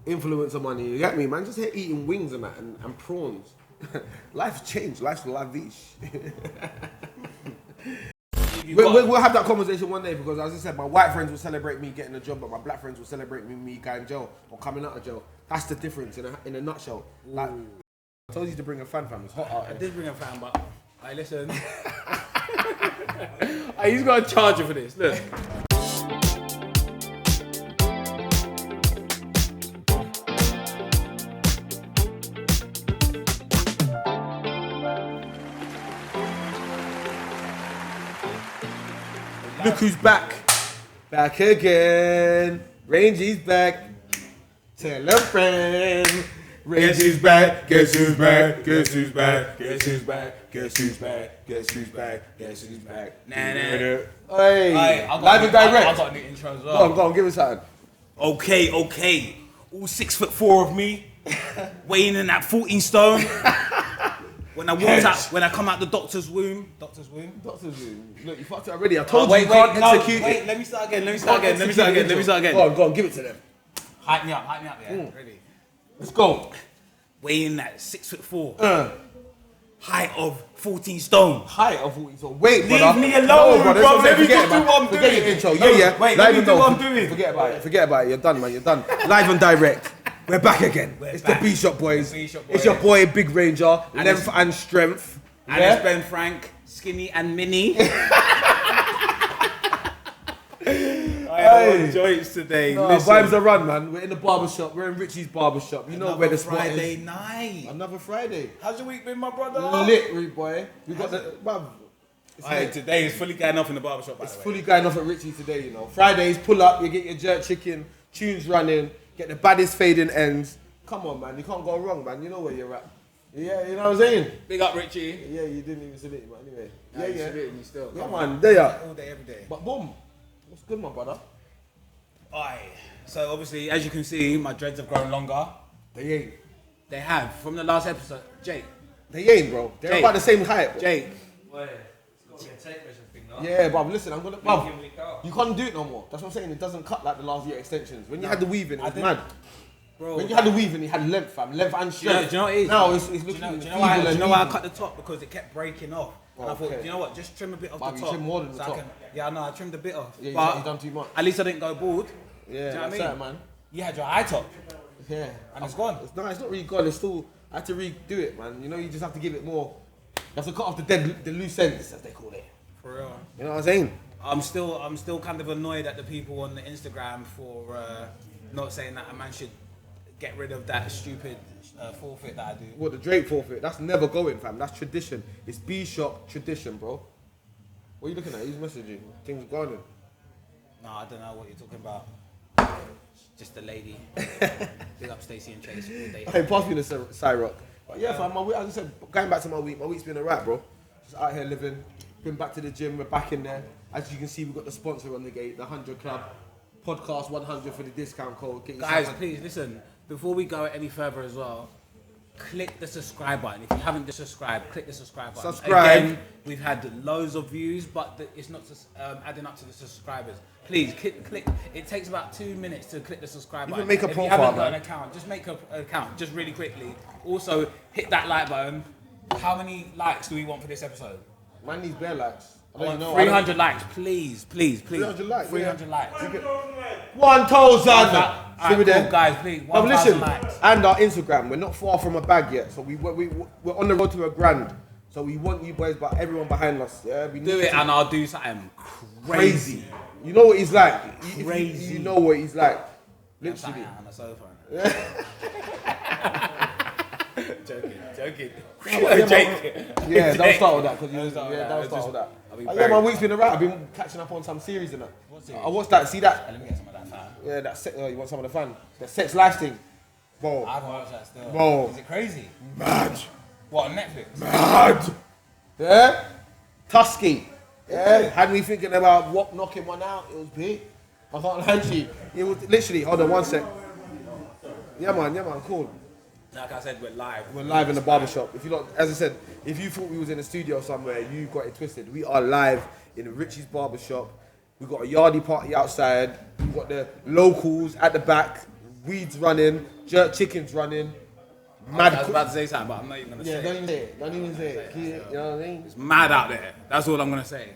influencer money. You get me, man? Just here eating wings and that and prawns. Life's changed. Life's lavish. We'll have that conversation one day because, as I said, my white friends will celebrate me getting a job, but my black friends will celebrate me going jail or coming out of jail. That's the difference in a nutshell. Like, I told you to bring a fan, fam. It's hot out here. I did bring a fan, but listen. He's got a charger for this. Look. Look who's back. Back again. Rangy's back. Tell a friend. Rangy's back. Guess who's back? Guess who's back? Guess who's back? Guess who's back? Guess who's back? Guess who's back? Nah. Hey, Live and direct. I got a new intro as well. Go on, give us something. Okay. All 6'4" of me, weighing in at 14 stone. When I come out the doctor's womb. Doctor's womb. Look, you fucked it already. I told you wait, you can't execute wait, it. let me start again. Go on, give it to them. Hype me up, yeah. Ready? Let's go. Weighing at 6'4". Height of 14 stone. Height of 14 stone. Wait, leave brother. me alone, No, bro. Let me just do what I'm Forget doing. your intro. Yeah. Wait, let me do what I'm doing. Forget about it. You're done, man. You're done. Live and direct. We're back again. It's the B-Shop boys. It's your boy, Big Ranger. Length and strength. And it's Ben Frank, Skinny and Mini. I have joints today. Vibes are run, man. We're in the barbershop. We're in Richie's barbershop. You know where the spot Friday is. night. Another Friday. How's your week been, my brother? Lit, rude boy. We got the... Bruv, today is fully going off in the barbershop, by the it's way. fully going off at Richie's today, you know. Fridays, pull up, you get your jerk chicken, tunes running, get the baddest fading ends. Come on, man. You can't go wrong, man. You know where you're at. Yeah, you know what I'm saying? Big up, Richie. Yeah, you didn't even salute him, but anyway. Yeah. Saluting you still. Yeah, man. There you are. All day, every day. But boom. What's good, my brother? Aye. So obviously, as you can see, my dreads have grown longer. They ain't. They have. From the last episode. Jake. They ain't, bro. They're Jake. about the same height. Bro. Jake. Boy, it's got to be a tape measure thing, no? Yeah, bruv, listen, I'm gonna... Bruv, Week in, week out. you can't do it no more. That's what I'm saying. It doesn't cut like the last year extensions. When you had the weaving, it was mad. Bro. When you had the weaving, it had length, fam. Length and strength. Do you know what it is? Now it's looking do you know feeble why? and Do you know why I lean. cut the top? Because it kept breaking off. And I thought, Okay. do you know what? Just trim a bit off But the you top. trim more than the so I top. can, yeah, no, I trimmed a bit off. Yeah, but you done too much. At least I didn't go bald. Yeah, Do you know what I that's mean? it, man. You had your eye top. Yeah. And it's gone. It's not really gone. It's still... I had to redo it, man. You know, you just have to give it more... You have to cut off the loose ends, as they call it. For real. You know what I'm saying? I'm still kind of annoyed at the people on the Instagram for not saying that a man should get rid of that stupid forfeit that I do. What, the Drake forfeit? That's never going, fam. That's tradition. It's B-Shop tradition, bro. What are you looking at? He's messaging. Things going. No, I don't know what you're talking about. Just a lady. Big up Stacey and Chase all day. Hey, pass me the Cyrock. But yeah, fam, my week, as I said, going back to my week's been alright, bro. Just out here living. Been back to the gym, we're back in there. As you can see, we've got the sponsor on the gate, the 100 Club. Podcast 100 for the discount code. Get Guys, please listen. Before we go any further as well, click the subscribe button. If you haven't subscribed, click the subscribe button. Subscribe. Again, we've had loads of views, but it's not adding up to the subscribers. Please click. It takes about 2 minutes to click the subscribe button. make a if profile, you haven't got man. an account, just make an account, just really quickly. Also, hit that like button. How many likes do we want for this episode? Man needs bare likes. I I don't want know. 300 likes, please. 300 likes. 300 likes. 1,000. Alright, we there? cool, guys, please. But 1,000 listen, likes. and our Instagram, we're not far from a bag yet, so we're on the road to a grand. So we want you boys, but everyone behind us, yeah. We Do need it, to- and I'll do something crazy. You know what he's like. Crazy. You know what he's like. I'm sat Literally. here on the sofa. Joking. Yeah, don't start with that because Don't start with that. don't start with that. I'll be Yeah, very- my week's been alright. I've been catching up on some series and that. What series? I watched that. See that? Let me get some of that fan. Yeah, that. You want some of the fun? The sex life thing, bro. I haven't watched that still. Bro. Is it crazy? Mad. What, on Netflix? Mad. Yeah. Tusky. Yeah. Had me thinking about what knocking one out. It was big. I can't lie to you. It was literally. Hold on one sec. Yeah, man. Cool. Like I said, we're live. We're live in the barbershop. If you lot, as I said, if you thought we was in a studio somewhere, you got it twisted. We are live in Richie's barbershop. We got a yardie party outside. We got the locals at the back, weed's running, jerk chicken's running. I was about to say something, but I'm not even gonna say Yeah, it. don't even say it. Don't even say it. You know what I mean? It's mad out there. That's all I'm gonna say.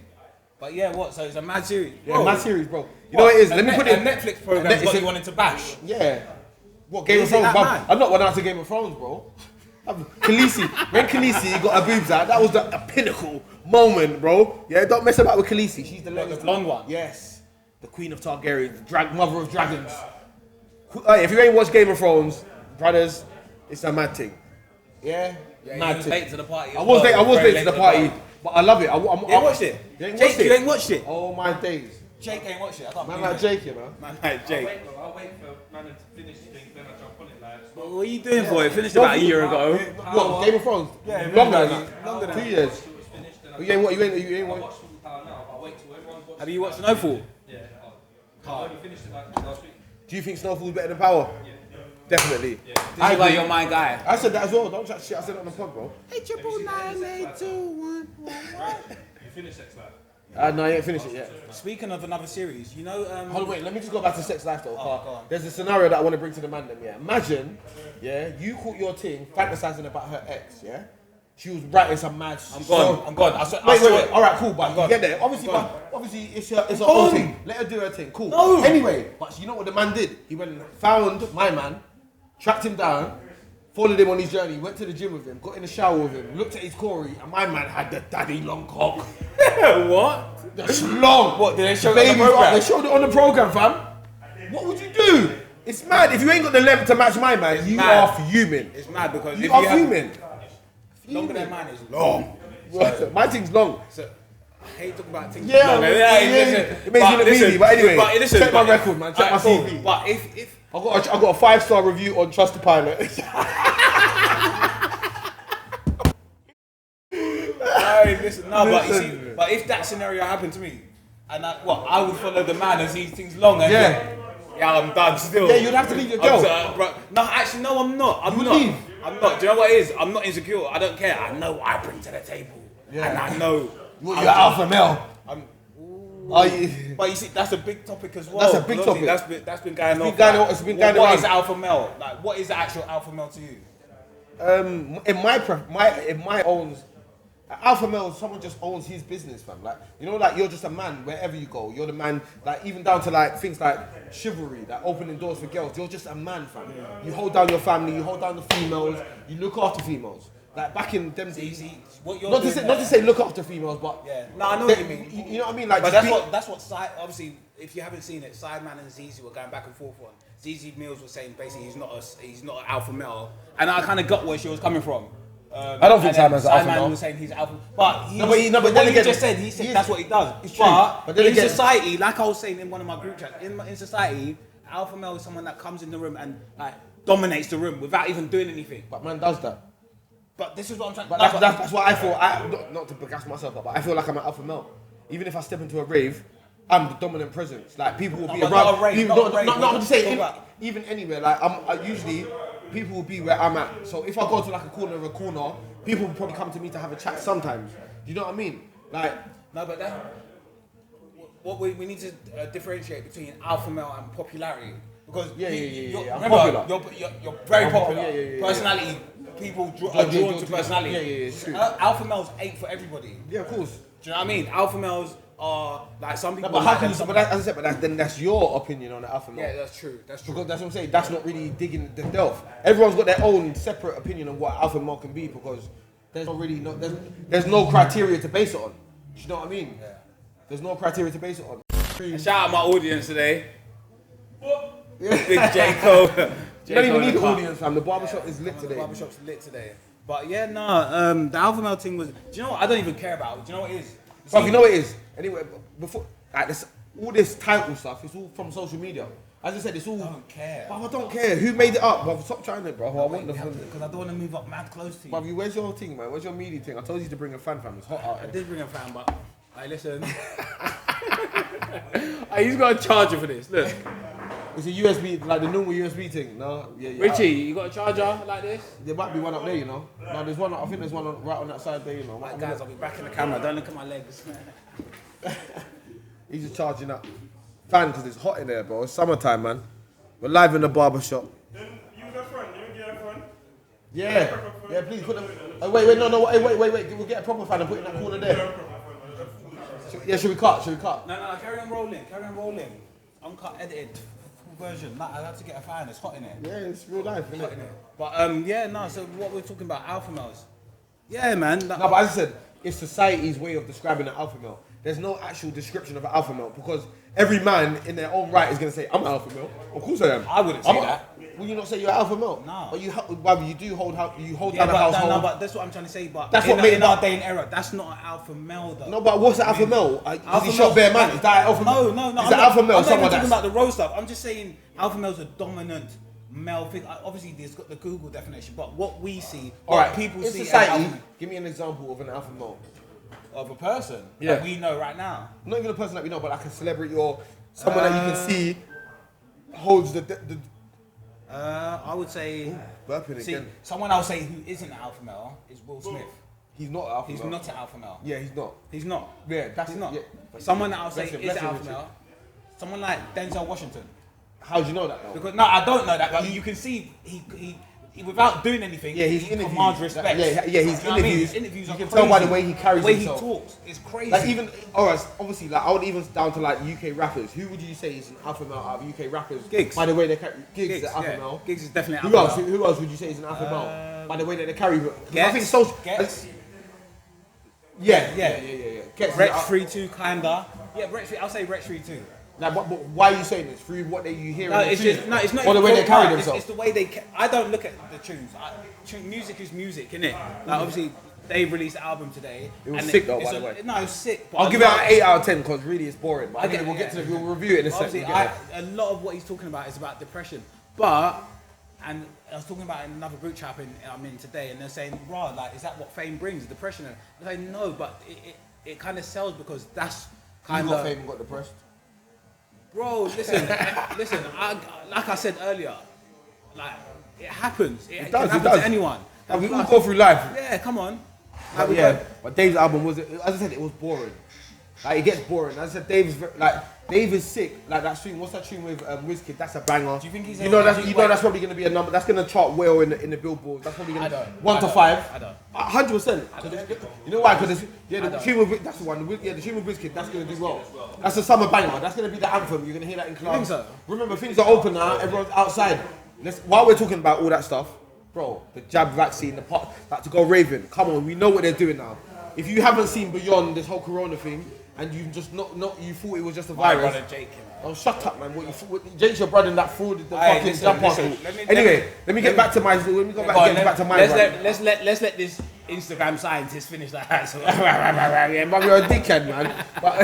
But yeah, what? So it's a mad series. Yeah, mad series, bro. You know what it is? Let me put it. A Netflix program's got you wanting to bash. Yeah. What, Game of Is it Thrones, that bro? mad? I'm not one out to Game of Thrones, bro. Khaleesi, when Khaleesi got her boobs out, that was a pinnacle moment, bro. Yeah, don't mess about with Khaleesi. She's the The blonde one. Yes. The Queen of Targaryen, the mother of dragons. If you ain't watched Game of Thrones, brothers, it's a mad thing. Yeah? Yeah, mad you was thing. late to the party. I was late to the party, but I love it. You ain't watched it? You ain't Jake, watched it? you ain't watched it? Oh my days. Jake ain't watched it. I can't Man believe like it. Jake, you know. Man like Jake. I'll wait for man to finish the thing, then I jump on it like. What are you doing for it? Finished about a year ago. What, Game of Thrones? Yeah, longer than that. longer than 2 years. Finished, then I You ain't what? You ain't I what? watch Full Power now, but I wait till everyone's watched. Have you watched Snowfall? Yeah. I only finished it like last week. Do you think Snowfall's better than Power? Definitely. This is why you're my guy. I said that as well. Don't chat shit. I said it on the pod, bro. 8998211. You finished Sex Life? No, I ain't finished it yet. Speaking of another series, you know, Hold on, wait. Let me just go back to Sex Life though. go on. There's a scenario that I want to bring to the man. Then, yeah. Imagine, yeah, you caught your thing fantasizing about her ex. Yeah. She was writing some mad. I'm gone. I'm gone. Wait. All right, cool. But gone. you get there. Obviously, gone. obviously, it's her gone. own thing. Let her do her thing. Cool. No. Anyway, but you know what the man did? He went and found my man, tracked him down, followed him on his journey, went to the gym with him, got in the shower with him, looked at his Corey, and my man had the daddy long cock. What? It's long. What, did they show it on Baby's the program? up. They showed it on the program, fam. What would you do? It's mad. If you ain't got the length to match my man, you mad. are fuming. It's mad because You if are you have fuming. longer than mine is long. My thing's long. So, I hate talking about things. Yeah, long. yeah. It makes you look meaty, but anyway, check my record, man. Check my CV. But if I got a 5-star review on Trustpilot. Hey, listen, no, but you see, but if that scenario happened to me, and I would follow the man as he things long, and yeah, I'm done still. Yeah, you'd have to leave your girl. No, actually, no, I'm not. I'm You not. leave. I'm not. Do you know what it is? I'm not insecure. I don't care. I know what I bring to the table, and I know. You're alpha male. But you see, that's a big topic as well. That's a big topic. That's been going on. It's been going What around. is alpha male? Like, what is the actual alpha male to you? In my own, alpha male, someone just owns his business, fam. Like, you know, like you're just a man wherever you go. You're the man, like even down to like things like chivalry, like opening doors for girls. You're just a man, fam. You hold down your family, you hold down the females, you look after females. Like back in them days, What you're not doing to say look after females, but yeah. No, I know what you mean. You know what I mean? Like, But just that's what side. Obviously, if you haven't seen it, Sideman and ZZ were going back and forth on. ZZ Mills was saying basically he's not an alpha male, and I kind of got where she was coming from. I don't think Sideman's an alpha male. Sideman was saying he's alpha, but but then what he again, just said, he said he is- that's what he does. it's true. But then in again- society, like I was saying in one of my group chats, in society, alpha male is someone that comes in the room and like dominates the room without even doing anything. but man does that. But this is what I'm trying. But that's what I feel. Not to gas myself up, but I feel like I'm an alpha male. Even if I step into a rave, I'm the dominant presence. Like people will be but around. not a rave, people, not a rave. I'm just saying. Talk about- Even anywhere, like I usually people will be where I'm at. So if I go to like a corner, people will probably come to me to have a chat sometimes. Do you know what I mean? Like No, but that. What we need to differentiate between alpha male and popularity because Yeah. I'm remember, popular. you're very I'm popular. popular, yeah. Personality, people are drawn to personality. Yeah, it's true. Alpha males ain't for everybody. Yeah, of course. Do you know what I mean? Alpha males are like some people. But how like can them, you? some- But as I said, then that's your opinion on the alpha male. yeah, that's true. That's true. Because that's what I'm saying. That's not really digging the delve. Everyone's got their own separate opinion on what alpha male can be because there's not really there's no criteria to base it on. Do you know what I mean? Yeah. There's no criteria to base it on. Shout out my audience today. Big J Cole. You don't even need the audience, fam. The barbershop is lit The today. barbershop's lit today. But yeah, no. The alpha male thing was. Do you know what? I don't even care about it. Do you know what it is? But you know what it is? Anyway, before like this, all this title stuff, it's all from social media. As I said, it's all. I don't care. But I don't care. Who made it up? But stop trying it, bro. I want the. Because I don't want to move up mad close to you. Bruv, where's your thing, man? Where's your media thing? I told you to bring a fan, fam. It's hot out I here. did bring a fan, but I listen. He's got a charger for this. Look, It's a USB, like the normal USB thing. No, yeah. Richie, you got a charger like this? There might be one up there, you know. No, there's one. I think there's one right on that side there, you know. Right, guys, I'll be back in the camera. Don't look at my legs. He's just charging up. Fan, because it's hot in there, bro. It's summertime, man. We're live in the barbershop. Then you get front, you get front. Yeah. Yeah, please put them. Oh, wait, no, wait. We'll get a proper fan and put it in that corner there. Yeah, should we cut? No, carry on rolling. Uncut, edited, full version. Nah, I had to get a fan, it's hot in it. Yeah, it's real life, isn't it? But so what we're talking about, alpha males. Yeah, man. No, but as I said, it's society's way of describing an alpha male. There's no actual description of an alpha male because every man in their own right is going to say, I'm an alpha male. Of course I am. I wouldn't say that. Will you not say you're an alpha male? No. But you do hold down a but, household. no, but that's what I'm trying to say. But That's in, what made in that- our day and era, that's not an alpha male though. No, but what's an alpha male? Does Alpha he shot male- bare man? Is that an alpha male? No. Is an alpha male I'm not someone even talking that's... about the road stuff. I'm just saying alpha male's a dominant male figure. Obviously, there's got the Google definition, but what we see, All what right, people in see society, as alpha give me an example of an alpha male. of a person Yeah. that we know right now. Not even a person that we know, but like a celebrity or someone that you can see holds the I would say, burping see, again. someone I'll say who isn't an alpha male is Will Smith. He's not an alpha He's male. not an alpha male. Yeah, he's not. He's not. Yeah, that's He's not. Yeah, but Someone that I'll say bless him, is an bless him, alpha Richard. male. Someone like Denzel Washington. How do you know that though? Because no, I don't know that, but you can see he without doing anything. Yeah, he's he interviews. commands respect. Yeah, he's Do you know what I mean? interviews. His interviews You are can crazy. tell by the way he carries the way himself. he talks is crazy. Like even, alright, obviously, like I would even down to like UK rappers. Who would you say is an alpha male out of UK rappers? Gigs. By the way they carry, Gigs is Gigs, an alpha yeah. male. Gigs is definitely Who alpha else? male. Who else would you say is an alpha male? By the way that they carry. I Gets, think social. Gets. Yeah. Gets Rex is- 3-2 kinda. Yeah, Rex. I'll say Rex 3-2. Now, but why are you saying this? Through what you hear? No, in the it's tunes? just no. It's not. Or the even way they for- carry no, themselves. It's the way they. I don't look at the tunes. Music is music, innit? Like obviously, they released an album today. It was and sick though, it's by the way. No, it was sick. But I'll give it an 8 out of 10 because really it's boring. But I get- we'll get to yeah. we'll review it in a second. Obviously, a lot of what he's talking about is about depression. But, and I was talking about it in another group chat I'm in today, and they're saying, "Rah, like, is that what fame brings? Depression?" And I'm like, no, but it kind of sells because that's You kind got of. fame and got depressed. Bro, listen. Like I said earlier, like it happens. It does, can it happen does. to anyone. And we all go through life. Yeah, come on. But yeah, but Dave's album was, as I said, it was boring. Like it gets boring. As I said, Dave is sick. Like that tune, what's that tune with Wizkid? That's a banger. Do you think he's? You know that's probably gonna be a number. That's gonna chart well in the Billboard. That's probably gonna I don't. 1 to I 5. don't. 100%. You know why? Because the tune with that's the one. The tune with Wizkid, that's gonna do well. That's a summer banger. That's gonna be the anthem. You're gonna hear that in class. think so? Remember, things are open now. Everyone's outside. While we're talking about all that stuff, bro, the jab vaccine, the pot, like to go raving. Come on, we know what they're doing now. If you haven't seen beyond this whole corona thing, and you just you thought it was just a My virus. brother Jake. Oh, shut up, man! Jake's your brother, and that fraud, the Aye, fucking listen, jump listen, parcel. let me- Anyway, let me get back to my. Let me go back, Go on, get back to my. let's let this Instagram scientist finish that. So, Yeah, but you're a dickhead, man. But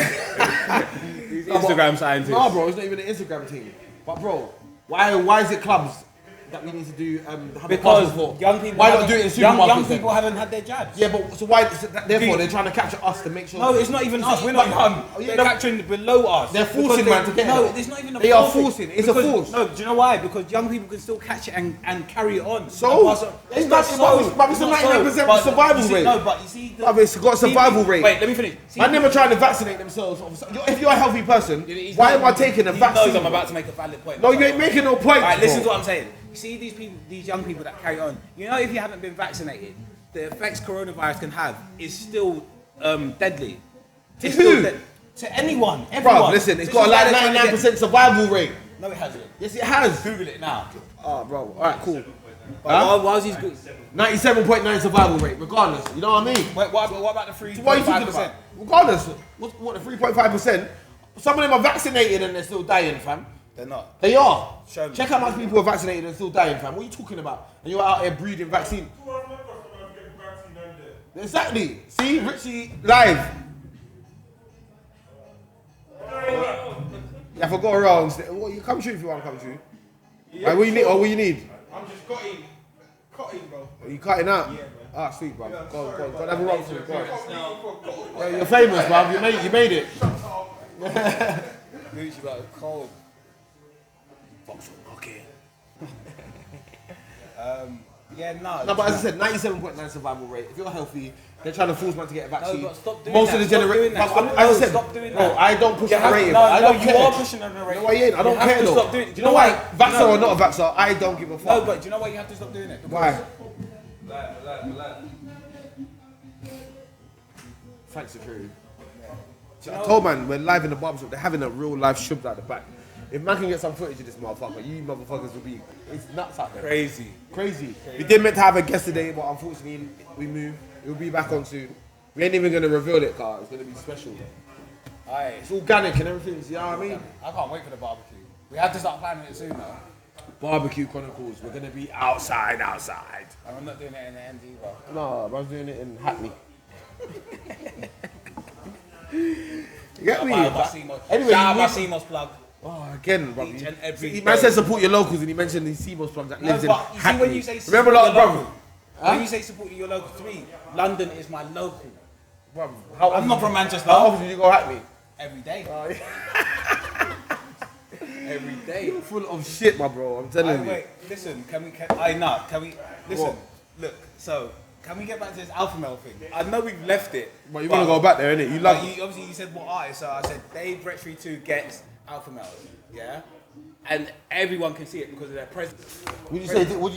Instagram scientist. no, bro, it's not even an Instagram thing. But bro, why is it clubs that we need to do? Have a Because passes for? young people. Why not do it in supermarkets? Young then? people haven't had their jabs. Yeah, but so why? So therefore, they're trying to capture us to make sure. No, it's not even us. We're not young. Oh, yeah, They're no. capturing below us. They're forcing Because man to get No, it. it's not even a They are forcing. forcing. It's a Because- force. No, do you know why? Because young people can still catch it and carry it on. So? And pass on. It's not so. But it's a not 99% But survival you see- rate. No, but you see, Bruv, it's got a survival rate. Wait, let me finish. See, Man, never trying to vaccinate themselves. If you're a healthy person, he's why not- am I taking a he vaccine? knows I'm about to make a valid point. No, you ain't making no point. Alright, listen to bro. what I'm saying. You see these people, these young people that carry on. You know, if you haven't been vaccinated, the effects coronavirus can have is still deadly. To It's still who? to anyone, everyone. Bruv, listen, it's This got is like why they're trying to 99% survival rate. get- No, it hasn't. Yes, it has. Google it now. Oh, bro. All right, cool. Why was these good? 97.9 survival rate, regardless. You know what I mean? What about the 3.5%? What are you thinking about? Regardless, what the 3.5%? Some of them are vaccinated and they're still dying, fam. They're not. They are. Show me. Check how much people are vaccinated and still dying, fam. What are you talking about? And you're out here breeding vaccine. Exactly. See, Richie live. Yeah, I forgot around. Well, you come true if you want to come true. Right, what you need? Or what you need? I'm just cutting, bro. Are you cutting out? Yeah, man. Ah, sweet, bro. Go on, go on. Have a rock through. Go on. Yeah, you're famous, bruv. You made it. Gucci got a cold. Fox okay. Yeah, no. No, but as I said, 97.9 survival rate. If you're healthy, they're trying to force man to get a vaccine. No, but stop doing Most that. of the Stop doing generation. that. As I said, Stop doing bro, that. I don't push You the have to- narrative. no, I don't you care. are pushing the narrative. No, I ain't. I don't You have care to though. stop doing it. Do Do you know why? Vaxxer No. or not a vaxxer, I don't give a fuck. No, but do you know why you have to stop doing it? Why? Like. Thanks, security. Do you I know- told man, we're live in the barbershop. They're having a real live shub out the back. If man can get some footage of this motherfucker, you motherfuckers will be. It's nuts out there. Crazy. Crazy. We did meant to have a guest today, but unfortunately we moved. It'll be back on soon. We ain't even gonna reveal it, car. It's gonna be special. Aye. It's organic and everything. You know what I mean? I can't wait for the barbecue. We have to start planning it soon though. Barbecue Chronicles. We're gonna be outside. And I'm not doing it in the end either. No, I was doing it in Hackney. You get me? Anyway, Shout out my you- CMOS plug. Oh, again, bro. Each and every He man day. said support your locals, and he mentioned the CMOS plug that lives in but you see Hackney. when you say Remember, support like, your bro. local, when you say support your local, to me, London is my local. Bro, how I'm not from Manchester. How often do you go Hackney? Every day. Oh, Every day. You're full of shit, my bro. I'm telling you. Wait, listen, can we listen, What? look, so, can we get back to this alpha male thing? I know we've left it. But you want to go back there, innit? You love it. Obviously, you said what artist, so I said Dave Retry 2 gets alpha males, yeah? And everyone can see it because of their presence. Would you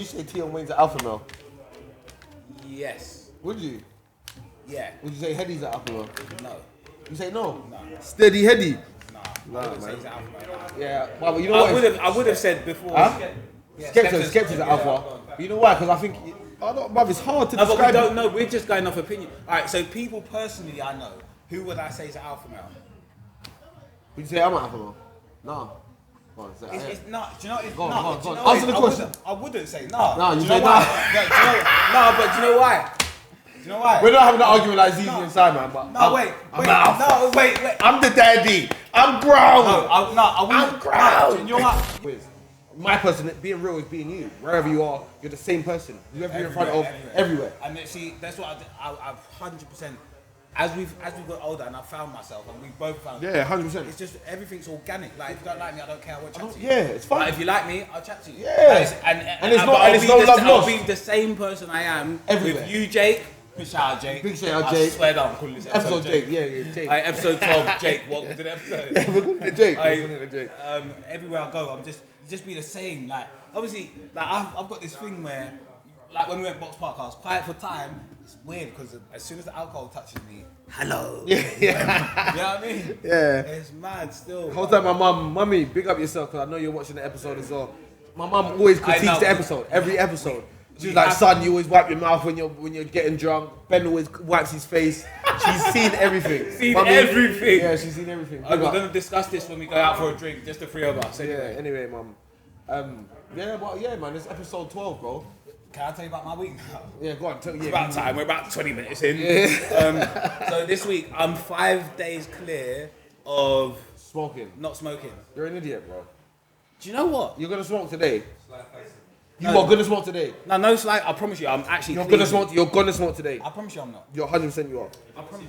say Tion Wayne's an alpha male? Yes. Would you? Yeah. Would you say Heady's an alpha male? No. You say no? No. Steady Heady? Nah. Nah, I wouldn't say man. he's an alpha male. Yeah. But you know what? I would have said before. Huh? Yeah, Skepta's an alpha. You know why? Because I think, bruv, it's hard to No, but we describe. don't know. We're just going off opinion. All right. So people personally, I know. Who would I say is an alpha male? Would you say I'm an alpha male? No. Go on, say it. It's not. Do you know? It's Go on, not. go on, Do go you on. know Answer it- the question. I wouldn't say no. No, you Do know say why? no. No, but do you know why? Do you know why? We're not having an argument like Zizi and Simon, but No, wait. Wait. I'm the daddy. I'm grown. I wouldn't. I'm grown. Do you know what? My person, being real is being you. Wherever you are, you're the same person. Whoever you're in front of, everywhere. And see, that's what I've 100%. As we've got older, and I've found myself, and we've both found. Yeah, 100%. It's just everything's organic. Like if you don't like me, I don't care. I won't chat to you. Yeah, it's fine. Like, if you like me, I'll chat to you. Yeah. And it's no love I'll lost. be the same person I am Everywhere. with you, Jake. Big shout out, Jake. Big shout out, I Jake. swear down, I'm calling this Episode Jake. Yeah, Jake. Episode 12, Jake. Welcome to the episode. Yeah, we're going to Jake. I- We're going to Jake. Everywhere I go, I'm just be the same. Like obviously, like I've got this thing where, like when we went Box Park, I was quiet for time. It's weird because as soon as the alcohol touches me, hello. Yeah. You know what I mean? Yeah. It's mad still. Whole time my mummy, big up yourself because I know you're watching the episode as well. My mum always critiques know. the episode, every episode. She's We like, have- son, you always wipe your mouth when you're getting drunk. Ben always wipes his face. She's seen everything. Seen Mummy- everything. Yeah, she's seen everything. We're Big up. gonna discuss this when we go out for a drink, just the three of us. Yeah, Anyway. anyway, mum. Yeah, man, it's episode 12, bro. Can I tell you about my week now? Yeah, go on. It's about time. We're about 20 minutes in. So this week, I'm 5 days clear of Smoking. not smoking. You're an idiot, bro. Do you know what? You're gonna smoke today. You are gonna smoke today. No slight. I promise you, I'm actually. You're clean. gonna smoke. You're gonna smoke today. I promise you, I'm not. You're 100% you are. I promise.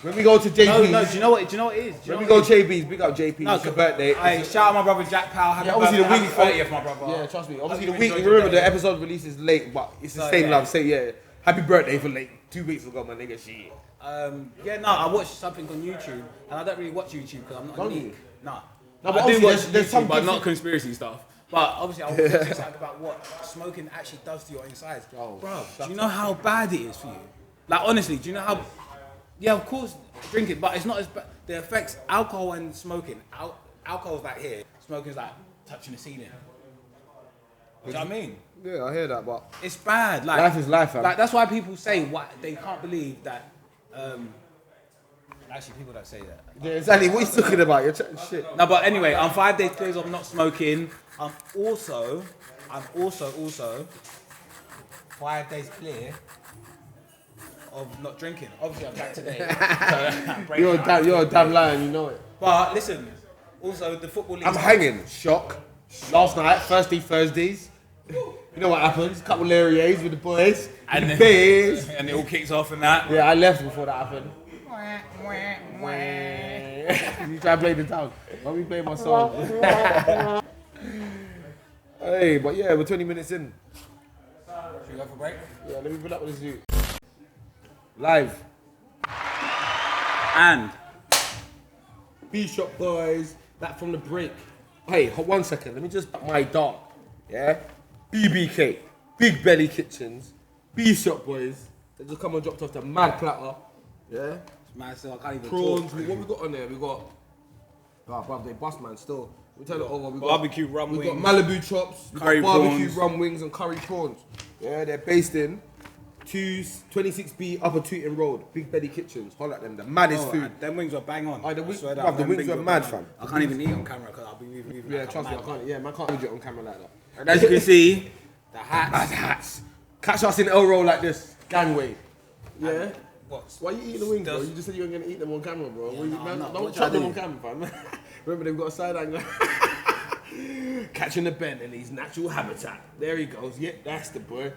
When we go to JP's, No. Do you know what? Do you know what it is? Do you when we know go what it JP's, big up JP's. is? It's your birthday. Hey, shout out my brother Jack Powell. Happy Yeah, obviously the birthday, week- happy 30th, my brother. Yeah, trust me. Obviously Hope the you week. enjoyed Remember your the day. episode releases late, but it's the So, same yeah. love. Say yeah. Happy birthday for late. 2 weeks ago, my nigga. Shit. Yeah, no, I watched something on YouTube, and I don't really watch YouTube because I'm not Don't a you? geek. Nah. No, but I do obviously watch there's YouTube, some but good not thing- conspiracy stuff. But obviously, I was talking something about what smoking actually does to your insides. Oh, Bro, shut do you know how bad it is for you? Like, honestly, do you know how... Yeah, of course, drink it, but it's not as bad. The effects, alcohol and smoking. Alcohol's like here, smoking's like touching the ceiling. Do you know what I mean? Yeah, I hear that, but It's bad. Like, life is life, fam. Like, that's why people say what they can't believe that... actually, people don't say that. yeah, exactly. What are you talking about? You're chatting shit. No, but anyway, I'm 5 days clear of not smoking. I'm also 5 days clear of not drinking. Obviously, I'm back today. So I'm breaking out. You're a damn lion. You know it. But listen, also the football league. I'm hanging. Shock. Last night, Thursdays. You know what happens? Couple Larry's with the boys. And And the then- bears. and it all kicks off and that. Yeah, I left before that happened. You try to play the town. Let me play my song. Hey, but yeah, we're 20 minutes in. Should we go for a break? Yeah, let me put up with this dude. Live. And B-Shop boys, back from the break. Hey, 1 second, let me just put my dog. Yeah? BBK, Big Belly Kitchens, B-Shop boys. They just come and dropped off the mad platter. Yeah? man, so I can't even Prawns, talk. what we got on there? We got, bruv, they bust man still. We turn it over. We got Barbecue rum we wings. got Malibu chops, we Curry got barbecue prawns. rum wings and curry prawns. Yeah, they're based in 26B Upper Tooting Road, Big Belly Kitchens. Holla at them, the maddest food. Them wings were bang on. Oh, the I wings- swear bruv, that, the them wings were mad, bang on. fam. I can't even eat on camera because I'll be moving. Yeah, trust me, I can't. Yeah, man, can't do it on camera like that. And as you can see, the hats. Mad hats. Catch us in L roll like this, gangway. Yeah. Why you eating the wings, bro? You just said you weren't gonna eat them on camera, bro. Yeah, Well, no, man, I'm not. don't What chat should them I on camera, fam. Remember, they've got a side angle. Catching the bend in his natural habitat. There he goes. Yeah, that's the boy.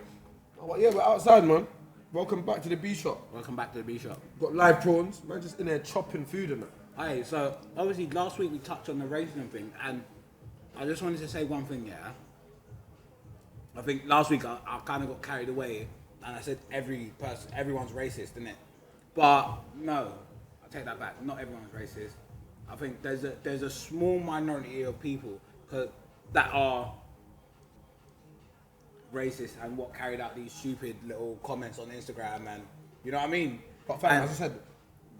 Oh, well, yeah, we're outside, man. Welcome back to the B shop. Welcome back to the B shop. Got live prawns. Man, just in there chopping food and that. Hey, so obviously last week we touched on the racism thing, and I just wanted to say one thing, yeah. I think last week I kind of got carried away, and I said everyone's racist, isn't it? But no, I take that back. Not everyone's racist. I think there's a small minority of people that are racist and what carried out these stupid little comments on Instagram, and you know what I mean. But fam, as I said,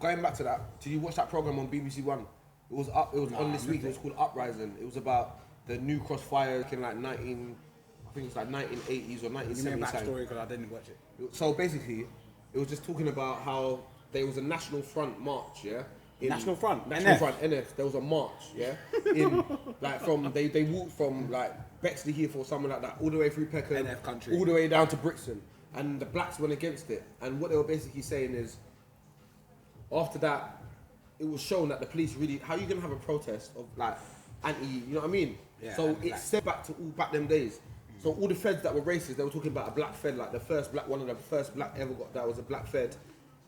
going back to that, did you watch that program on BBC One? It was up. It was on this week. It was called Uprising. It was about the New Cross fire in like 1980s or 1970s. Give me a backstory because I didn't watch it. So basically, it was just talking about how there was a National Front march, yeah. National Front, National NF. Front, NF. There was a march, yeah. In like from they walked from like Bexley Heath or something like that, all the way through Peckham, NF country. all the way down to Brixton, and the blacks went against it. And what they were basically saying is, after that, it was shown that the police really, how you gonna have a protest of like anti, you know what I mean? Yeah, So anti-black. it's set back to all back them days. So all the feds that were racist, they were talking about a black fed, like the first black, one of the first black ever got that was a black fed.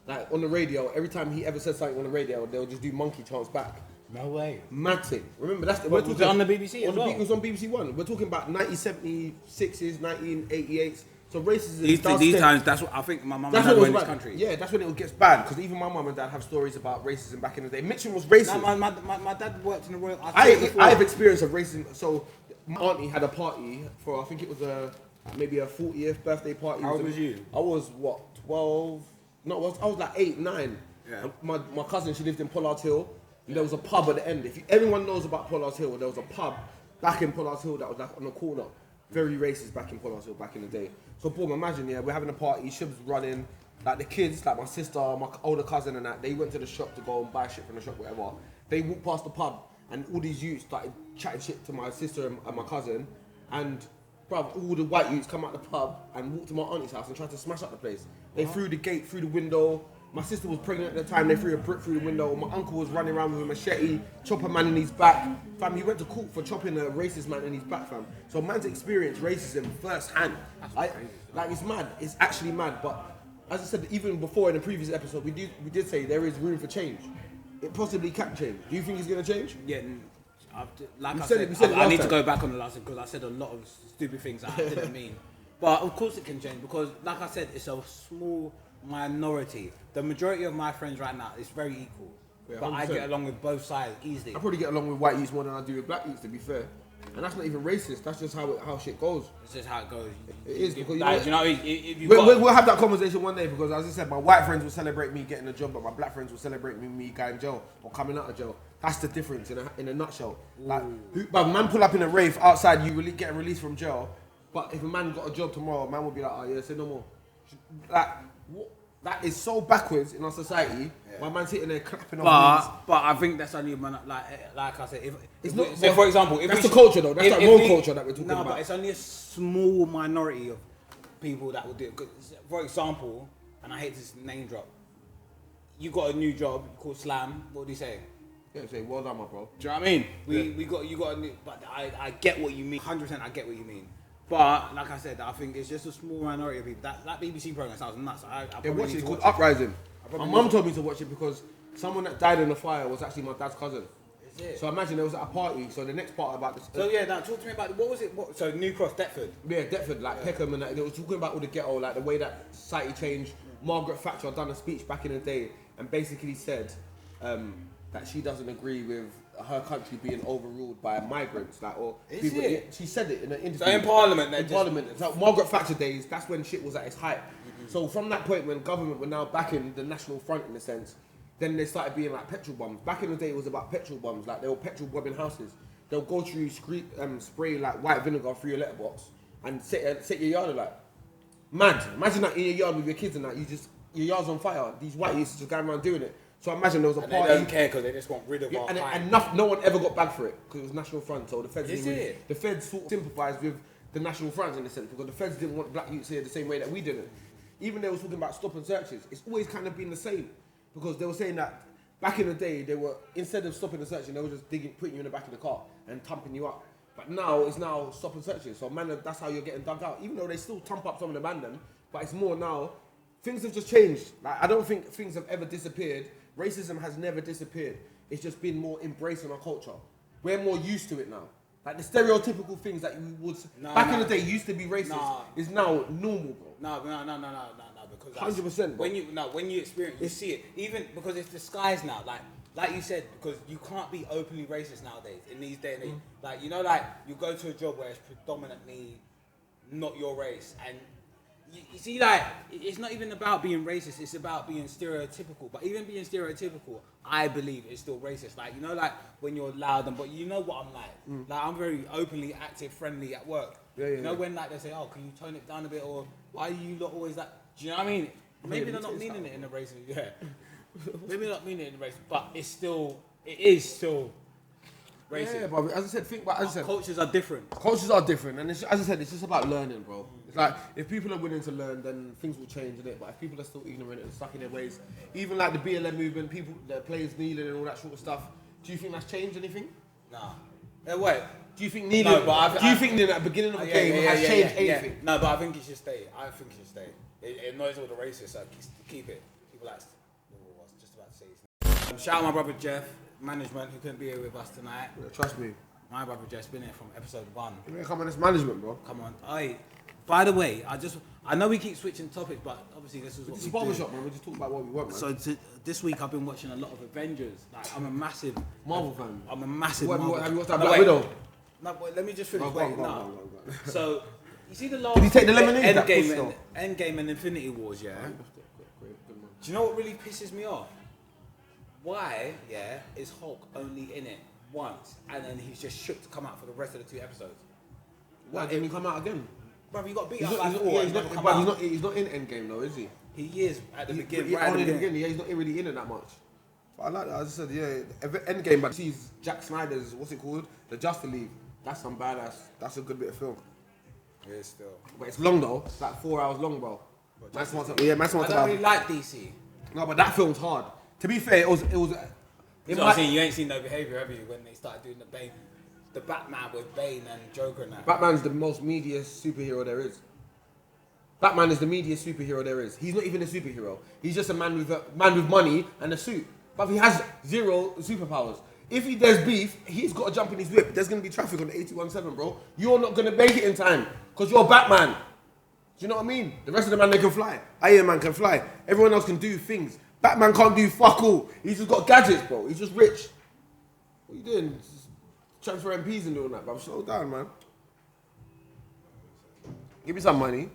Like on the radio, every time he ever said something on the radio, they'll just do monkey chants back. No way. Mad thing. Remember that's the Was it on the BBC as well? It was on BBC One. We're talking about 1976s, 1988s. So racism. These does these stem- times, that's what I think my mum and That's dad when it were in was this bad. country. Yeah, that's when it gets bad. Because even my mum and dad have stories about racism back in the day. Mitchell was racist. No, my dad worked in the Royal. I've experienced of racism. So my auntie had a party for, I think it was maybe a 40th birthday party. How old was you? I was what, 12? No, I was like 8, 9. Yeah. And my cousin, she lived in Pollard's Hill. And there was a pub at the end. Everyone knows about Pollard's Hill, there was a pub back in Pollard's Hill that was like on the corner. Very racist back in Pollard's Hill back in the day. So boom, imagine, yeah, we're having a party, Shib's running. Like the kids, like my sister, my older cousin and that, they went to the shop to go and buy shit from the shop, whatever. They walked past the pub and all these youths started chatting shit to my sister and my cousin. And bruv, all the white youths come out the pub and walked to my auntie's house and tried to smash up the place. They threw the gate through the window. My sister was pregnant at the time, they threw a brick through the window. My uncle was running around with a machete, chop a man in his back. Fam, he went to court for chopping a racist man in his back, fam. So man's experienced racism firsthand. Like it's mad, it's actually mad. But as I said, even before in the previous episode, we did say there is room for change. It possibly can change. Do you think it's gonna change? Yeah, like We I said said, it I last need to time. go back on the last one because I said a lot of stupid things that I didn't mean. But of course it can change because, like I said, it's a small minority. The majority of my friends right now is very equal. Yeah, but I 100%. get along with both sides easily. I probably get along with white youths more than I do with black youths, to be fair. And that's not even racist. That's just how shit goes. It's just how it goes. It is, because like, you know, if you We'll have that conversation one day because, as I said, my white friends will celebrate me getting a job, but my black friends will celebrate me going jail or coming out of jail. That's the difference in a nutshell. Like, but man pull up in a rave outside, you really get released from jail. But if a man got a job tomorrow, man will be like, oh yeah, say no more. Like, what? That is so backwards in our society. Yeah. My man's sitting there clapping on But I think that's only like I said. not. For example, if that's we the culture though. That's that wrong culture that we're talking no, about. but it's only a small minority of people that will do it. 'Cause, for example, and I hate to name drop, you got a new job called Slam. What do you say? Yeah, say well done, my bro. Do you know what I mean? You got a new. But I get what you mean. 100%, I get what you mean. But like I said, I think it's just a small minority of people. That BBC program sounds nuts. Yeah, watch it. It's called Uprising. My mum told me to watch it because someone that died in the fire was actually my dad's cousin. it? So imagine there was at a party. So the next part about this. So yeah, now talk to me about what was it? So New Cross, Deptford. Yeah, Deptford, like Peckham, and they were talking about all the ghetto, like the way that society changed. Margaret Thatcher done a speech back in the day and basically said that she doesn't agree with her country being overruled by migrants, like or Is it? She said it in an interview. So in Parliament, in Parliament, so Margaret Thatcher days, that's when shit was at its height. So from that point, when government were now backing the National Front in a sense, then they started being like petrol bombs. Back in the day, it was about petrol bombs, like they were petrol bombing houses. They'll go through, spray like white vinegar through your letterbox and set your yard alight. Mad. Imagine that in your yard with your kids and that, your yard's on fire. These whiteys just going around doing it. So imagine there was a And party. they don't care because they just want rid of our And no one ever got bagged for it because it was National Front. So the feds the feds sort of sympathised with the National Front in a sense because the feds didn't want black youths here the same way that we didn't. Even they were talking about stop and searches. It's always kind of been the same because they were saying that back in the day they were, instead of stopping and searching, they were just putting you in the back of the car and thumping you up. But now it's now stop and searches. So man, that's how you're getting dug out. Even though they still thump up some of the man them, but it's more now. Things have just changed. Like I don't think things have ever disappeared. Racism has never disappeared. It's just been more embraced in our culture. We're more used to it now. Like the stereotypical things that you would back in the day used to be racist is now normal, bro. No, because 100%. When you experience, you see it. Even because it's disguised now, like you said, because you can't be openly racist nowadays in these day and age. Like like you go to a job where it's predominantly not your race, and you see, like it's not even about being racist; it's about being stereotypical. But even being stereotypical, I believe is still racist. Like like when you're loud but you know what I'm like. Like I'm very openly active, friendly at work. When like they say, "Oh, can you tone it down a bit?" or "Why are you not always that?" Do you know what I mean? Maybe they're not meaning it in a racist. Yeah. Maybe they're not meaning it in a racist, but it is still racist. Yeah, but as I said, Cultures are different. Cultures are different, and as I said, it's just about learning, bro. It's like if people are willing to learn, then things will change, innit? But if people are still ignorant and stuck in their ways, even like the BLM movement, people, the players kneeling and all that sort of stuff, do you think that's changed anything? Nah. Wait. Do you think kneeling? Do you think kneeling at the beginning of the game has changed anything? No, but I think it should stay. It annoys all the racists, so keep it. People like. I was just about to say. Shout out my brother Jeff, management, who couldn't be here with us tonight. Yeah, trust me. My brother Jeff's been here from episode 1. Yeah, come on, it's management, bro. Come on. Hey, by the way, I know we keep switching topics, but obviously this is what It's we a barbershop, man. We just talk about what we want, man. So this week I've been watching a lot of Avengers. Like I'm a massive Marvel fan. I'm a massive What, Marvel. have you watched that Black Widow? No, but let me just finish. Go on. So you see the last. Did he take the lemonade? Endgame and Infinity Wars, yeah. Do you know what really pisses me off? Why, is Hulk only in it once and then he's just shook to come out for the rest of the 2 episodes? Why didn't he come out again? Bro, he got beat He's up not, like 4 he's not in Endgame though, is he? He is at the beginning. Right at the beginning, yeah, he's not really in it that much. But I like that. As I said, yeah, Endgame. But sees Jack Snyder's what's it called? The Justice League. That's some badass. That's a good bit of film. Yeah, still. But it's long though. It's like 4 hours long, bro. I don't really like DC. No, but that film's hard. To be fair, it was. You ain't seen No Behaviour, have you? When they started doing the Batman with Bane and Joker and that. Batman's the most media superhero there is. Batman is the media superhero there is. He's not even a superhero. He's just a man with money and a suit. But he has 0 superpowers. If there's beef, he's got to jump in his whip. There's going to be traffic on the 817, bro. You're not going to make it in time because you're Batman. Do you know what I mean? The rest of the man, they can fly. Iron Man can fly. Everyone else can do things. Batman can't do fuck all. He's just got gadgets, bro. He's just rich. What are you doing? Just transfer MPs and doing that, bro. Slow down, man. Give me some money.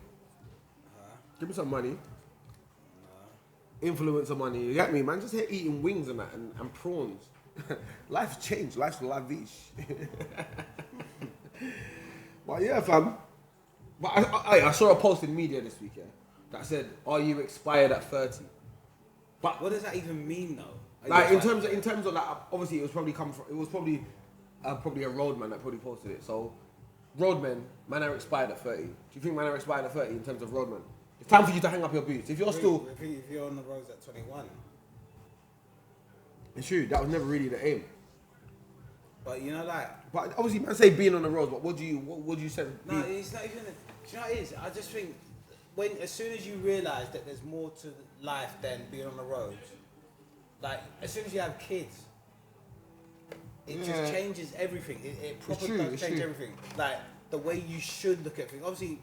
Give me some money. Influencer money. You get me, man? Just here eating wings and that and prawns. Life's changed. Life's lavish. But yeah, fam. But I saw a post in media this week, that said, "Are you expired at 30?" But what does that even mean, though? Like in terms of that, obviously it was probably a roadman that probably posted it. So, roadmen, man are expired at 30. Do you think man are expired at 30 in terms of roadmen? It's time for you to hang up your boots. If you're if you're on the roads at 21. It's true. That was never really the aim. But you know, like. But obviously, man, say being on the roads. But what do you say? No, it's not even. Do you know what it is? I just think as soon as you realise that there's more to life than being on the roads, like as soon as you have kids, it just changes everything. It properly does change everything. Like the way you should look at things. Obviously,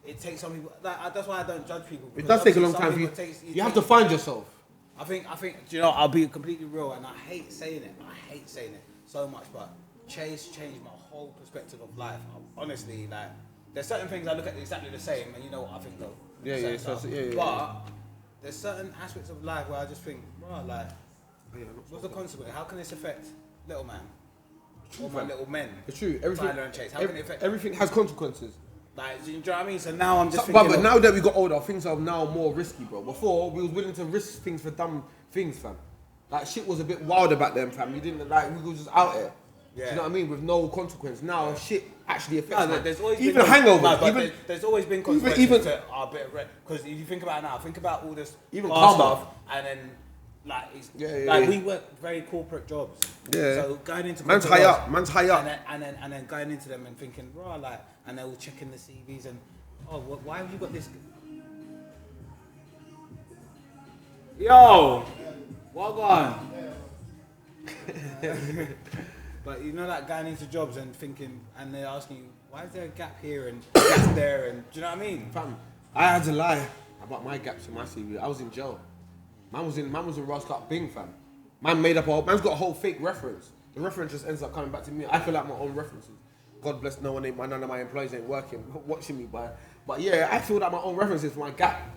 it takes some people. Like, that's why I don't judge people. It does take a long time for you. You have to find yourself. I think. Do you know? I'll be completely real, and I hate saying it. I hate saying it so much, but Chase changed my whole perspective of life. Honestly, like there's certain things I look at exactly the same, and you know what I think though. Yeah. But there's certain aspects of life where I just think, bro, like, what's the consequence? How can this affect little man or my little men? It's true. Everything. Tyler and Chase. How can it affect? Everything has consequences. Like, do you know what I mean? So now I'm just thinking. But now that we got older, things are now more risky, bro. Before we was willing to risk things for dumb things, fam. Like shit was a bit wilder back then, fam. You didn't like we was just out there. Yeah. Do you know what I mean? With no consequence. Now shit actually affects. No, there's always even hangovers. No, there's always been consequences to our bit of red. Because if you think about it now, think about all this even stuff, and then like we work very corporate jobs. Yeah. So going into man's high up, and then going into them and thinking, bro, like, and they're all checking the CVs and why have you got this? Yo, what on? But you know, like going into jobs and thinking, and they're asking you, why is there a gap here and gap there, and do you know what I mean? Fam, I had to lie about my gaps in my CV. I was in jail. Man was in Rust Up Bing, fam. Man's got a whole fake reference. The reference just ends up coming back to me. I fill out my own references. God bless none of my employees ain't watching me, but yeah, I filled out my own references for my gap.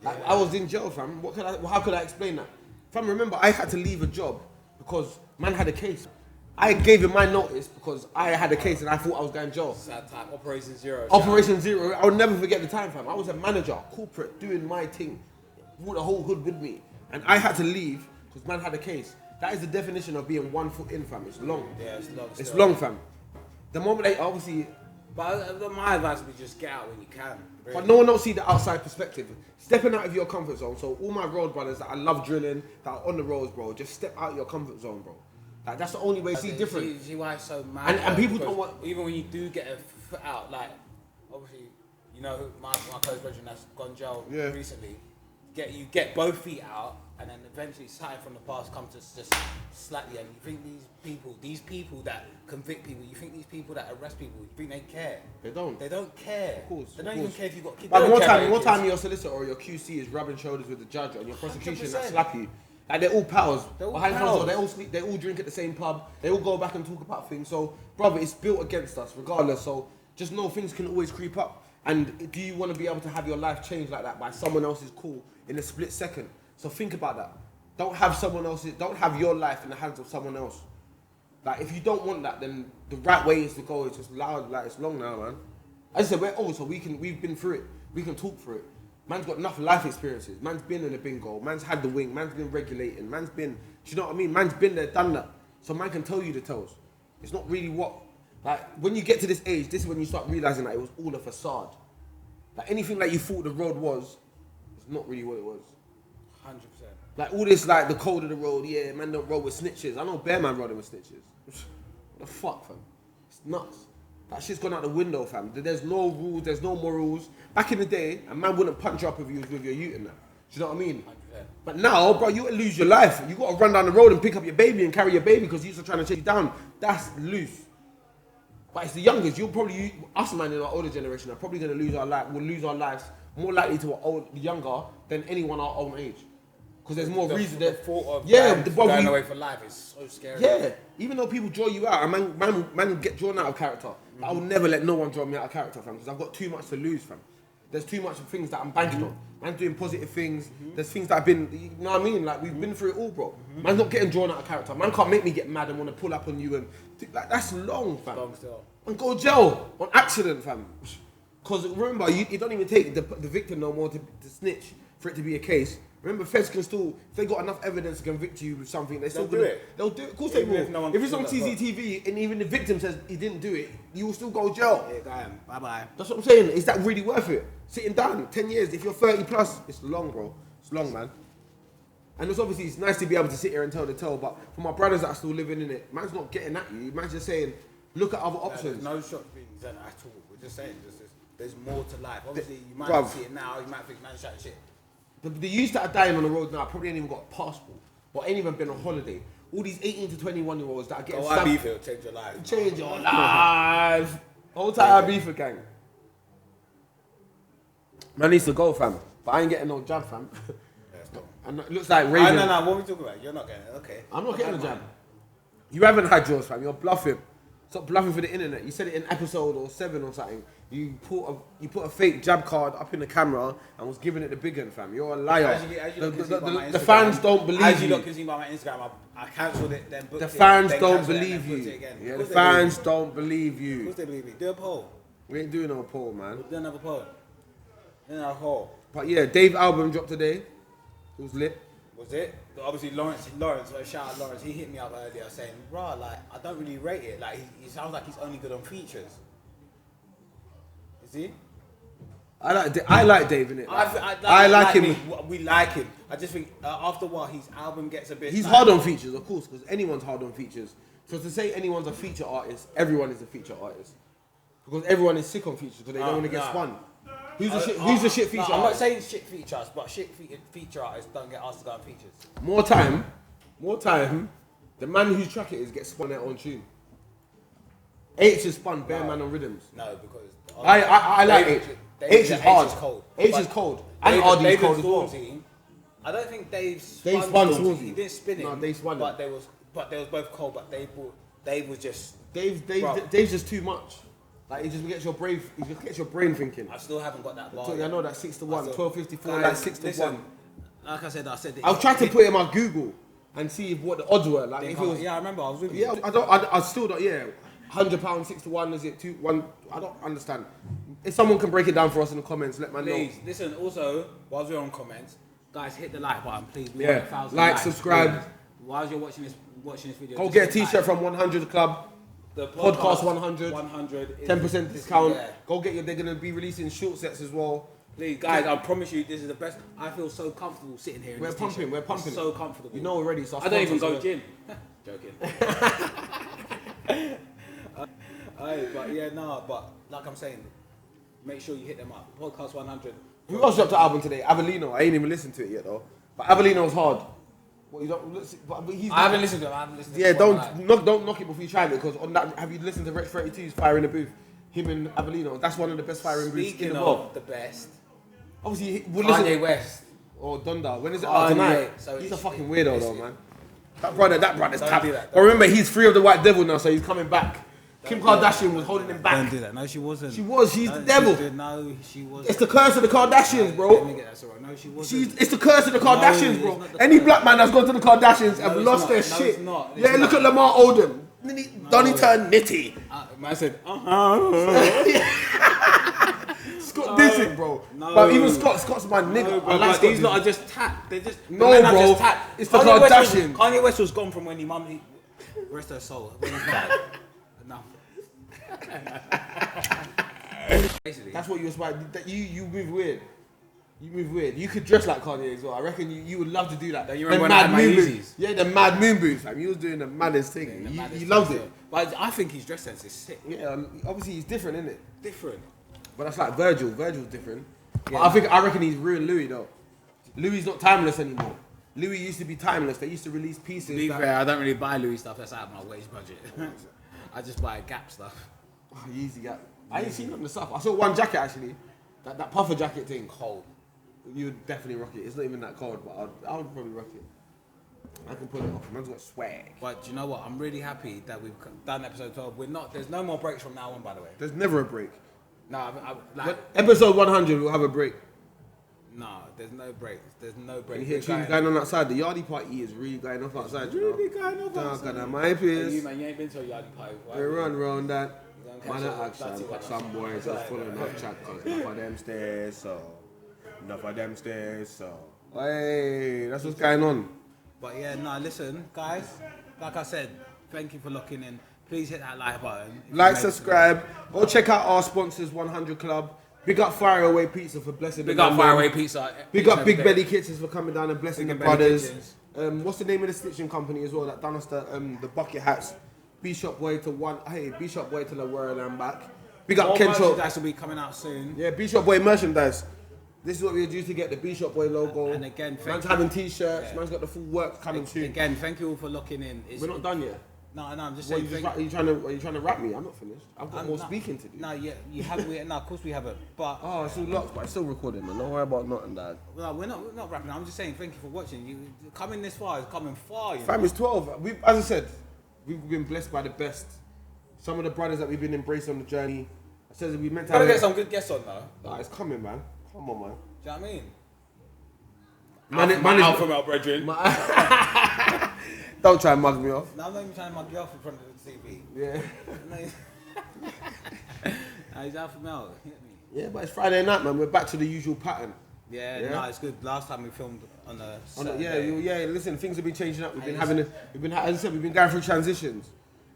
Like, I was in jail, fam. How could I explain that? Fam, remember, I had to leave a job because man had a case. I gave him my notice because I had a case and I thought I was going to jail. Sad time. Operation Zero. Operation Zero. I'll never forget the time, fam. I was a manager, corporate, doing my thing. Brought the whole hood with me. And I had to leave because man had a case. That is the definition of being 1 foot in, fam. It's long. Yeah, it's long. It's long, fam. The moment they obviously... But my advice would be just get out when you can. Really. But no one don't see the outside perspective. Stepping out of your comfort zone. So all my road brothers that I love drilling, that are on the roads, bro, just step out of your comfort zone, bro. Like, that's the only way to see different. See why it's so mad. And people don't want... Even when you do get a foot out, like, obviously, you know, my close friend that's gone jail recently, you get both feet out, and then eventually something from the past comes to just slightly, and you think these people that convict people, you think these people that arrest people, you think they care? They don't. They don't care. Of course. They don't even care if you got kids. Like one time your solicitor or your QC is rubbing shoulders with the judge and your prosecution 100%. that slap you. Like they're all pals. Behind pals. Door, they all sleep, they all drink at the same pub, they all go back and talk about things. So, brother, it's built against us regardless. So just know things can always creep up. And do you want to be able to have your life changed like that by someone else's call in a split second? So think about that. Don't have your life in the hands of someone else. Like if you don't want that, then the right way is to go. It's just loud, like it's long now, man. As I said, we're old, so we've been through it. We can talk through it. Man's got enough life experiences. Man's been in a bingo. Man's had the wing. Man's been regulating. Man's been, do you know what I mean? Man's been there, done that. So man can tell you the tales. It's not really what, like when you get to this age, this is when you start realizing that it was all a facade. Like anything that you thought the road was, it's not really what it was. 100%. Like all this, like the code of the road, yeah, man don't roll with snitches. I know Bear Man rolling with snitches. What the fuck, fam? It's nuts. That shit's gone out the window, fam. There's no rules, there's no morals. Back in the day, a man wouldn't punch you up if you was with your ute and that. Do you know what I mean? 100%. But now, bro, you lose your life. You gotta run down the road and pick up your baby and carry your baby because you're trying to chase you down. That's loose. But it's the youngest. Us man in our older generation are probably gonna lose our life. We'll lose our lives more likely to our younger than anyone our own age. Because there's more reason. The thought of going away for life is so scary. Yeah, even though people draw you out, and man get drawn out of character. Mm-hmm. I will never let no one draw me out of character, fam, because I've got too much to lose, fam. There's too much of things that I'm banking on. Man's doing positive things. Mm-hmm. There's things that I've been, you know what I mean? Like, we've been through it all, bro. Mm-hmm. Man's not getting drawn out of character. Man can't make me get mad and want to pull up on you and, like, that's long, fam. Long still. And go jail on accident, fam. Because remember, you don't even take the victim no more to snitch for it to be a case. Remember, feds can still, if they got enough evidence to convict you with something, they'll do it. They'll do it. Of course they will. If it's on CCTV and even the victim says he didn't do it, you will still go to jail. Yeah, damn. Bye-bye. That's what I'm saying. Is that really worth it? Sitting down, 10 years, if you're 30 plus, it's long, bro. It's long, man. And it's nice to be able to sit here and tell the tale, but for my brothers that are still living in it, man's not getting at you. Man's just saying, look at other options. No shots being done at all. We're just saying, there's more to life. Obviously, you might not see it now. You might think, man, shit. The youths that are dying on the road now probably ain't even got a passport or ain't even been on holiday. all these 18 to 21-year-olds that are getting Oh, stabbed. I beef it, change your life. Change your life. Whole time I beef a gang. Man needs to go, fam. But I ain't getting no jab, fam. And it looks like Raven. No, what are we talking about? You're not getting it, okay. I'm not getting a jab. You haven't had yours, fam. You're bluffing. Stop bluffing for the internet. You said it in episode or 7 or something. You put a fake jab card up in the camera and was giving it the big one, fam. You're a liar. As you can see by my The Instagram- fans don't believe As you you. lot can see by my Instagram, I cancelled it, then booked The it. fans then don't cancelled it, believe then booked you. it again. Yeah, Of the course they fans believe don't believe me. Of you. course they believe me. Do a poll. We ain't doing no poll, man. Do another poll. Do another poll. But yeah, Dave album dropped today. It was lit. Was it? Obviously, Lawrence, shout out Lawrence, he hit me up earlier saying, "Rah, like, I don't really rate it. Like, he sounds like he's only good on features." Is he? I like Dave, innit? I like him. We like him. I just think after a while, his album gets a bit. He's like, hard on features, of course, because anyone's hard on features. So to say anyone's a feature artist, everyone is a feature artist. Because everyone is sick on features because they don't want to get spun. Who's the shit feature I'm not artist? saying shit feature artists, but shit feature artists don't get asked to go on features. More time, the man whose track it is gets spun their own tune. H is spun, bare man on rhythms. No, because I like H. H is hard. cold. H is cold. And RD is cold as well. Stormzy, I don't think Dave Dave spun spun Stormzy. Stormzy. He didn't spin him. No, Dave spun him. But they was both cold. But Dave was just. Dave's just too much. Like it just gets your brain thinking. I still haven't got that bar. So, I know that 6 to 1, I 1254, Guys, like 6 to listen, 1. Like I said it. I'll try to put it in my Google and see what the odds were. Like if it was, Yeah, I remember. I was with you. yeah, I still don't. Yeah, £100 6 to 1. Is it 2 1? I don't understand. If someone can break it down for us in the comments, let me know. Please listen. Also, whilst we're on comments, guys, hit the like button, please. We Yeah, want 1,000 like, likes, subscribe. please. Whilst you're watching this video, Go just get a hit T-shirt like. from 100 Club. The Podcast 100. 100 is 10% discount. Yeah. Go get your. They're gonna be releasing short sets as well. Please, guys, I promise you, this is the best. I feel so comfortable sitting here. In We're this pumping. t-shirt. We're pumping. It's so comfortable. You know already. So I don't even go sponsors, gym. Joking. But yeah, no. But like I'm saying, make sure you hit them up. Podcast 100. Who else dropped the album today? Avelino. I ain't even listened to it yet though. But Avelino's hard. What you don't listen? But he's. I haven't listened to them. Yeah, don't knock it before you try it because on that, have you listened to Rich 32's Fire in the Booth? Him and Avelino. That's one of the best firing booths in Speaking the of world. the best, Obviously, we'll listen. Kanye West. Or Donda. When is it out Kanye. tonight? So He's a it's- fucking weirdo it's- though, man. That brother's Don't tap. do that, But remember, he's free of the white devil now, so he's coming back. Kim Kardashian was holding him back. Don't do that. No, she wasn't. She was. She's the No, devil. No, she wasn't. It's the curse of the Kardashians, Let bro. me get that sorry. No, she wasn't. It's the curse of the Kardashians, it's bro. not the Any curse. black man that's gone to the Kardashians have it's lost not. their No, shit. it's not. It's Yeah, look not. at Lamar Odom. Donnie turned nitty. Man said, Scott Disick, bro. No. But even Scott's my nigga. no, I bro, like but Scott these Disick. lot are just tapped. They just No, the men are bro. just tapped. It's the Kanye West Kardashians. Kanye West was gone from when he rest her soul. When he's died. Enough. Basically, That's what you aspire. That you move weird. You move weird. You could dress like Kanye as well. I reckon you would love to do that. You remember when I had my moon Yeezys? boots. Yeah, the mad moon boots. Fam. You was doing the maddest thing. You loved it. But I think his dress sense is sick. Yeah, obviously he's different, isn't it? Different. But that's like Virgil. Virgil's different. But I reckon he's ruined Louis though. Louis not timeless anymore. Louis used to be timeless. They used to release pieces. To be that- fair, I don't really buy Louis stuff that's out of my wage budget. I just buy Gap stuff. Oh, Yeezy Gap. I ain't seen none of the stuff. I saw one jacket actually. That puffer jacket thing. cold. You would definitely rock it. It's not even that cold, but I would probably rock it. I can pull it off. Man's got swag. But do you know what? I'm really happy that we've done episode 12. There's no more breaks from now on, by the way. There's never a break. No, But episode 100, we'll have a break. no, there's no breaks. There's no You breaks. hear We're tunes going on outside. The yardie party is really going off outside. You know? Really going off Dark outside. and my Hey, peers. you man, you ain't been to a yardie party. We run round that. don't Man, catch I it. action. That's it, Some boys are full enough chat. Cause enough of them stairs, so. Enough of them stairs, so. Hey, that's what's going on. But yeah, no, listen, guys. Like I said, thank you for locking in. Please hit that like button. if you Like, made it. subscribe. Go check out our sponsors, 100 Club. Big up Faraway Pizza for blessing Big the up man. Faraway Pizza. Big up Big Belly Kitchens for coming down and blessing Big the Belly brothers. Kitchens. What's the name of the stitching company as well that done us the bucket hats? B-Shop Boy to one. Hey, B-Shop Boy to the world and back. Big up More Kensho. merchandise will be coming out soon. Yeah, B-Shop Boy merchandise. This is what we're due to get the B-Shop Boy logo. And again, man's having t-shirts. Yeah. Man's got the full work coming soon. Again, thank you all for locking in. We're not done yet. No, I'm just What, saying. are you trying to rap me? I'm not finished. I've got more speaking to do. No, yeah, you haven't. No, of course we haven't. But Oh, it's all locked, but it's still recording, man. Don't worry about nothing, dad. no, we're not rapping. I'm just saying thank you for watching. You coming this far is coming far. You know? Fam is 12. As I said, we've been blessed by the best. Some of the brothers that we've been embraced on the journey. I said we meant to Gotta have get some good guests on though. Nah, it's coming, man. Come on, man. Do you know what I mean? Man is Alpha male brethren. Don't try and mug me off. No, I'm not even trying to mug you off in front of the TV. Yeah. No, he's alpha male. Hit me. Yeah, but it's Friday night, man. We're back to the usual pattern. Yeah, Yeah. no, it's good. Last time we filmed on a Yeah. Listen, things have been changing up. We've been as I said, we've been going through transitions.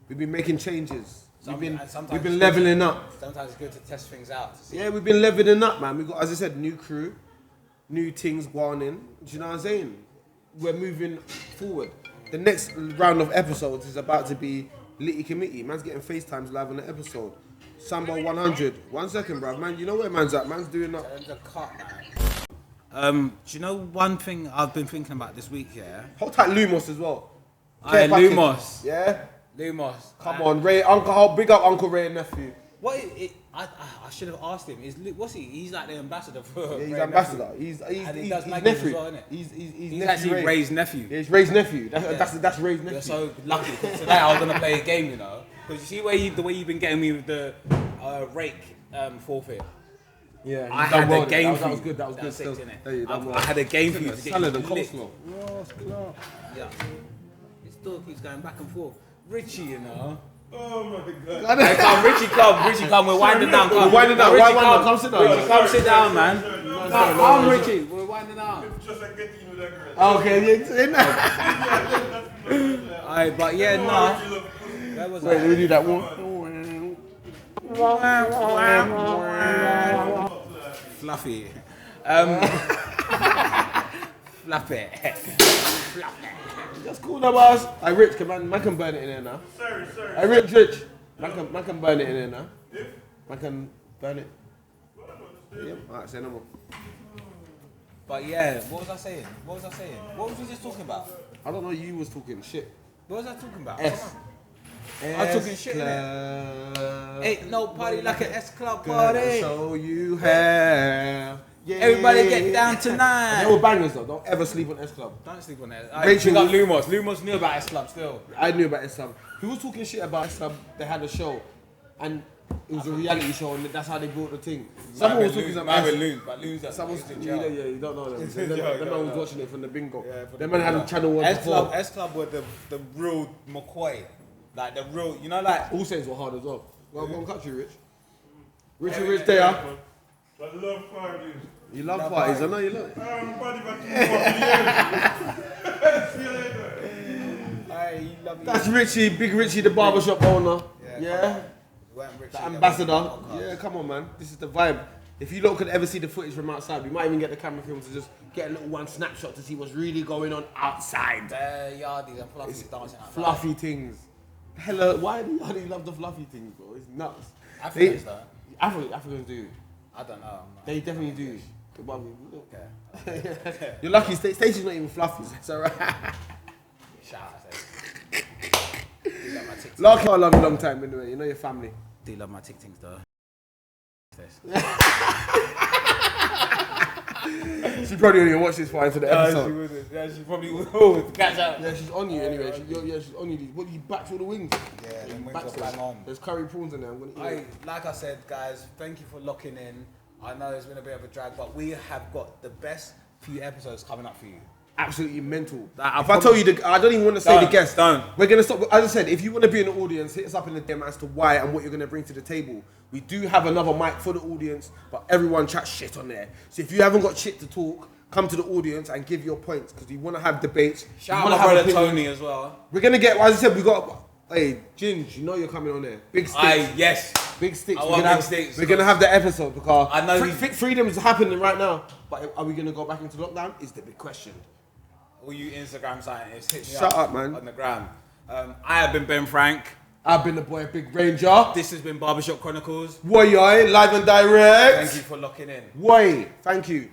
We've been making changes. We've been leveling up. Sometimes it's good to test things out. To see. Yeah, we've been leveling up, man. We got, as I said, new crew, new things going in. Do you know what I'm saying? We're moving forward. The next round of episodes is about to be Litty Committee. Man's getting FaceTimes live on the episode. Samba 100. 1 second, bruv. Man, you know where man's at? Man's doing up. There's a cut, man. Do you know one thing I've been thinking about this week? Yeah. Hold tight, Lumos as well. Aye, Care package. Lumos. Yeah. Lumos. Come on, Ray. Big up Uncle Ray and nephew. I should have asked him. What's he? He's like the ambassador for. Yeah, he's Ray ambassador. Nephew. He's And he does magazines nephew. as well, innit? He's He's nephew actually Ray. Ray's nephew. Yeah, he's Ray's nephew. That's Ray's nephew. You're so lucky. 'Cause today I was gonna play a game, you know. Because you see the way you've been getting me with the rake forfeit. Yeah, I had a game for that was you. good. That was good. That's Still. sick, innit? There you go. I had a game for you to get Salad you and lit. coleslaw. Yeah. It still keeps going back and forth. Richie, you know. Oh my god. Hey, come, Richie, come. We're winding down. Come. We're winding down. Richie, Come sit down. Richie, come sit down, man. Come, Richie. We're winding down. Just like getting with that girl. Okay, yeah. Alright, but yeah, no. Where was Wait, let me I? do that one. Fluffy. Fluffy. That's cool, now, boss. Hey, Rich, man can burn it in there now. Sorry. Hey, Rich. Man can burn it in there now. Man can burn it. Yep. Alright, say no more. But yeah, what was I saying? What was we just talking about? I don't know, you was talking shit. What was I talking about? S. I was talking shit, Club. Ain't no party like an S Club Gonna party. show you how. Yeah. Everybody get down They tonight. were bangers though. Don't ever sleep on S Club. Don't sleep on that. Rachel We got was- Lumos. Lumos knew about S Club still. I knew about S Club. He was talking shit about S Club. They had a show, and it was a reality show, and that's how they built the thing. Someone was talking about Loons, but Loons are Someone's in yeah, jail. you don't know them. Them Yeah, man was watching it from the bingo. Yeah, from Them the man had bingo. a channel one S before. Club, S Club were the real McCoy, like the real, you know, like All Saints were hard as well. Well, go and cut you, Rich. Rich there. I love parties. You love parties, I know you love. I'm party back to you. See you later. hey, you love me. That's Richie, Big Richie, the barbershop owner. Yeah. Weren't Richie, The they were ambassador. podcast. Yeah, come on, man. This is the vibe. If you lot could ever see the footage from outside, we might even get the camera film to just get a little one snapshot to see what's really going on outside. Yardies and fluffies dancing out. Fluffy things. Hello, why do you love the fluffy things, bro? It's nuts. Africans though. Africans do. I don't know. I'm not- They definitely do. Okay. You're lucky. Stacey's not even fluffy. It's alright. Shout out, I say. Do love my TikTok. Lucky, I love you long time anyway. You know your family. Do love my TikToks though. She probably only watched this far into the episode. She probably would. Catch out. Yeah, she's on you anyway. She's on you. What, you back all the wings? Yeah, them wings Back are to bang it. on. There's curry prawns in there. I'm gonna eat it. Like I said, guys, thank you for locking in. I know it's been a bit of a drag, but we have got the best few episodes coming up for you. Absolutely mental. Like, If I tell you, I don't even want to say the Don't, guest. don't. We're gonna stop. As I said, if you want to be in the audience, hit us up in the DM as to why and what you're gonna bring to the table. We do have another mic for the audience, but everyone chats shit on there. So if you haven't got shit to talk, come to the audience and give your points because we want to have debates. Shout We out wanna my have brother opinions. Tony as well. We're gonna get. As I said, we got. Hey, Ginge, you know you're coming on there. Big sticks. Yes. Big sticks. I We're want gonna big have, sticks. We're gonna have the episode because I know he's- freedom is happening right now. But are we gonna go back into lockdown? Is the big question. All you Instagram scientists, hit me Shut up, man. on the gram. I have been Ben Frank. I've been the boy Big Ranger. This has been Barbershop Chronicles. Woy, live and direct. Thank you for locking in. Woy, thank you.